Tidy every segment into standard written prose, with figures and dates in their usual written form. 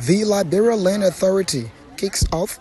The Liberia Land Authority kicks off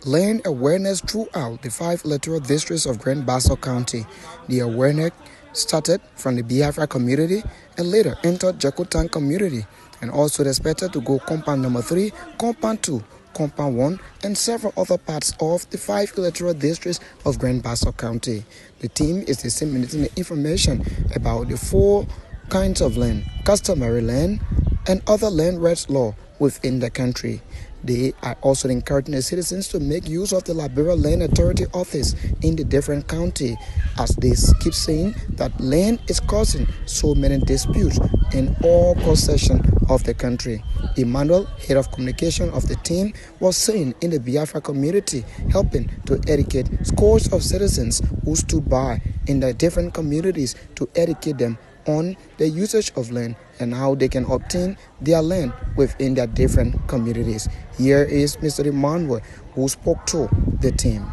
land awareness throughout the 5 electoral districts of Grand Bassa County. The awareness started from the Biafra community and later entered Jakutan community, and also expected to go compound number 3, compound 2, compound 1, and several other parts of the 5 electoral districts of Grand Bassa County. The team is disseminating the information about the 4 kinds of land, customary land, and other land rights law within the country. They are also encouraging the citizens to make use of the Liberia Land Authority office in the different county, as they keep saying that land is causing so many disputes in all cross-sections of the country. Emmanuel, head of communication of the team, was saying in the Biafra community, helping to educate scores of citizens who stood by in the different communities to educate them on the usage of land and how they can obtain their land within their different communities. Here is Mr. Emmanuel, who spoke to the team.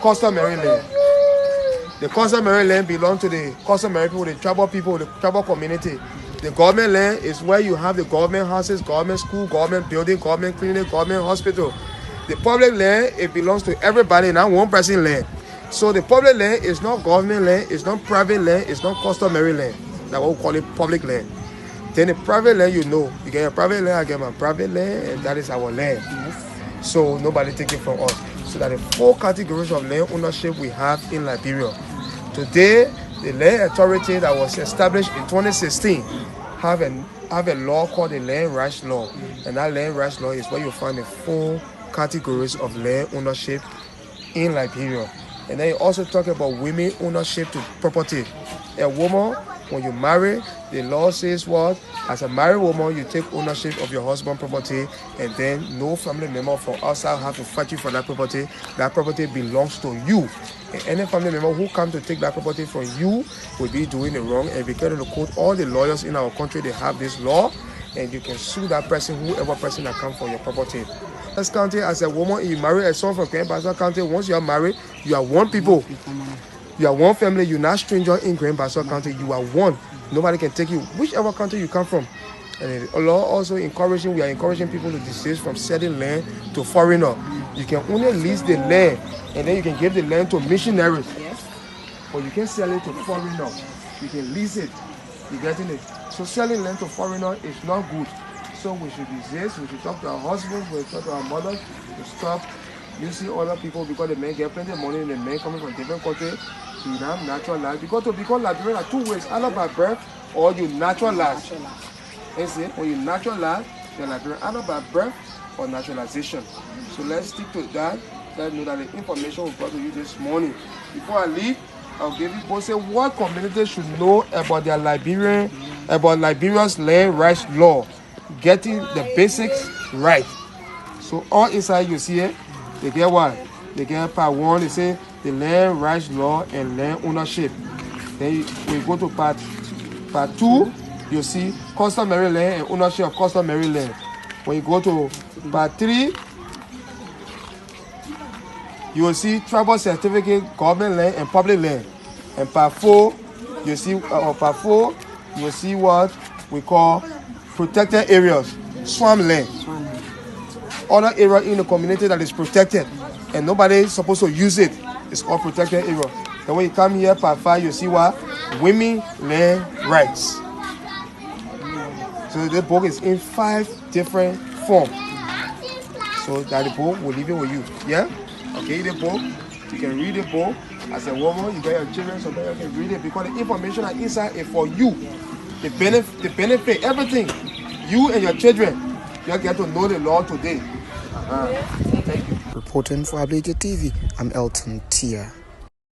Customary land. The customary land belongs to the customary people, the tribal community. The government land is where you have the government houses, government school, government building, government clinic, government hospital. The public land, it belongs to everybody, not one person land. So the public land is not government land, it's not private land, it's not customary land. That's what we call it, public land. Then the private land, you get your private land, I get my private land, and that is our land. Yes. So nobody take it from us. So that the 4 categories of land ownership we have in Liberia. Today, the land authority that was established in 2016 have a law called the land rights law. And that land rights law is where you find the 4 categories of land ownership in Liberia. And then you also talk about women ownership to property. A woman, when you marry, the law says what? As a married woman, you take ownership of your husband's property, and then no family member from outside have to fight you for that property. That property belongs to you. And any family member who comes to take that property from you will be doing it wrong. And because of the court, all the lawyers in our country, they have this law, and you can sue that person, whoever person that comes for your property. This county, as a woman, you marry a son from Grand Bassa County. Once you are married, you are one people. You are one family. You're not stranger in Grand Bassa County. You are one. Nobody can take you, whichever country you come from. And the law also we are encouraging people to desist from selling land to foreigner. You can only lease the land, and then you can give the land to missionaries. Yes. But you can't sell it to foreigner. You can lease it. You getting it? So selling land to foreigner is not good. So we should desist. We should talk to our husbands. We should talk to our mothers to stop using other people because the men get plenty of money and the men coming from different countries. You have natural land. Because to become Liberian are 2 ways: either by birth or you naturalize. You see, when you naturalize, you're Liberian either by birth or naturalization. So let's stick to that. Let's know that the information we brought to you this morning. Before I leave, I'll give you both say what community should know about their Liberia's land rights law, getting the basics right. So all inside you see it, they get what? They get part 1, they say the land rights law and land ownership. Then we go to part 2, you see customary land and ownership of customary land. When you go to part 3, you will see tribal certificate, government land and public land. And part 4, you see you will see what we call protected areas, swamp land. Other area in the community that is protected and nobody is supposed to use it. It's called protected area. Then when you come here, part 5, you see what? Women land rights. So the book is in 5 different forms. So that the book will leave it with you. Yeah? Okay, the book. You can read the book. As a woman, you got your children, so that you can read it because the information inside is for you. The benefit, everything. You and your children, you get to know the law today. Thank you. Reporting for Ability TV, I'm Elton Tia.